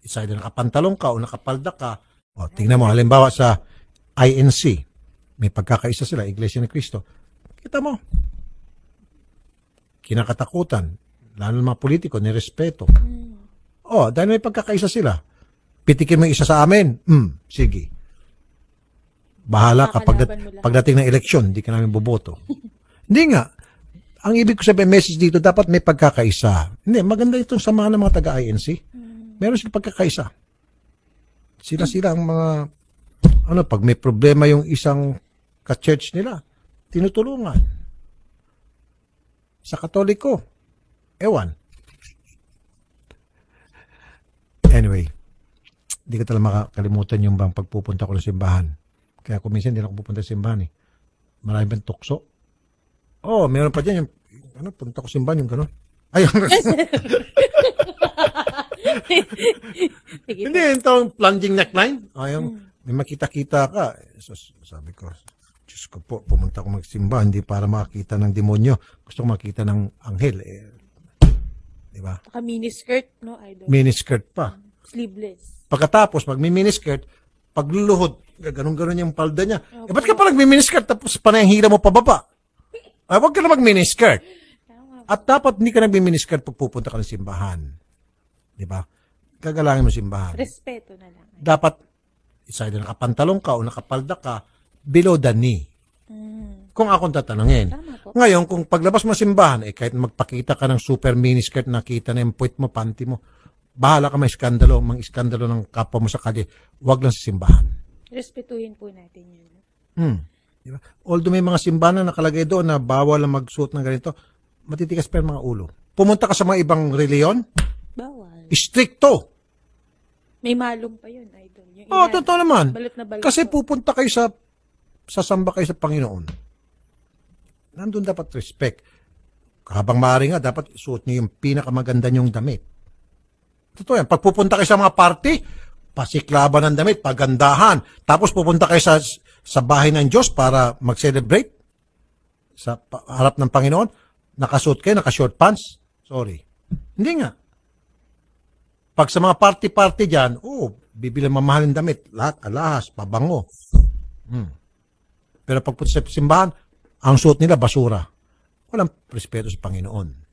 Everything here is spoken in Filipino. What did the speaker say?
It's either nakapantalong ka o nakapalda ka. O, tingnan mo, halimbawa sa INC, may pagkakaisa sila, Iglesia ni Cristo. Kita mo, kinakatakutan, lalo ng mga politiko, nirespeto. O, dahil may pagkakaisa sila, pitikin mo yung isa sa amin, sige. Bahala ka pagdating ng eleksyon, hindi ka namin boboto. Hindi nga. Ang ibig ko sabihin, message dito, dapat may pagkakaisa. Hindi, maganda itong samahan ng mga taga-INC. Meron silang pagkakaisa. Sila ang mga, pag may problema yung isang ka-church nila, tinutulungan. Sa Katoliko, ewan. Anyway, hindi ko talaga makakalimutan yung bang pagpupunta ko ng simbahan. Kaya kung minsan hindi na ako pupunta sa simbahan Marami bang tukso? Oh, meron pa dyan yung, punta ko simbahan yung gano'n. Ayun. Hindi, itong plunging neckline. Ayun, may makita-kita ka. So, sabi ko, Diyos ko po, pumunta ko magsimba, hindi para makakita ng demonyo. Gusto ko makita ng anghel. Diba? Naka-miniskirt, no, idol? Miniskirt pa. Sleeveless. Pagkatapos, mag-miniskirt, pagluluhod, ganun-ganun yung palda niya. Okay. Ba't ka pa nag-miniskirt tapos panahihira mo pababa? Ay, wag ka na mag-miniskirt. At dapat hindi ka nag-miniskirt pag pupunta ka ng simbahan. Diba? Gagalangin mo simbahan. Respeto na lang. Dapat, isa either nakapantalong ka o nakapalda ka, below the knee. Kung akong tatanungin. Ngayon, kung paglabas mo simbahan, kahit magpakita ka ng super miniskirt, nakita na yung puwit mo, panty mo, bahala ka may iskandalo, mang iskandalo ng kapwa mo sa kalye, wag lang sa simbahan. Respetuhin po natin yun. Diba? Although may mga simbahan na nakalagay doon na bawal na magsuot ng ganito, matitigas pa yung mga ulo. Pumunta ka sa mga ibang reliyon, bawal. Stricto. May malong pa yun, idol. Totoo naman. Balot na balot kasi po. pupunta kayo sasamba kayo sa Panginoon. Nandun dapat respect. Habang maaari nga, dapat suot niyo yung pinakamaganda niyong damit. Totoo yan. Pag pupunta kayo sa mga party, pasiklaban ng damit, pagandahan. Tapos pupunta kayo sa bahay ng Diyos para mag-celebrate sa harap ng Panginoon. Nakasuot kayo, naka-short pants. Sorry. Hindi nga. Pag sa mga party-party dyan, bibili mamahalin damit. Lahat, alahas, pabango. Pero pag punta sa simbahan, ang suot nila basura. Walang respeto sa Panginoon.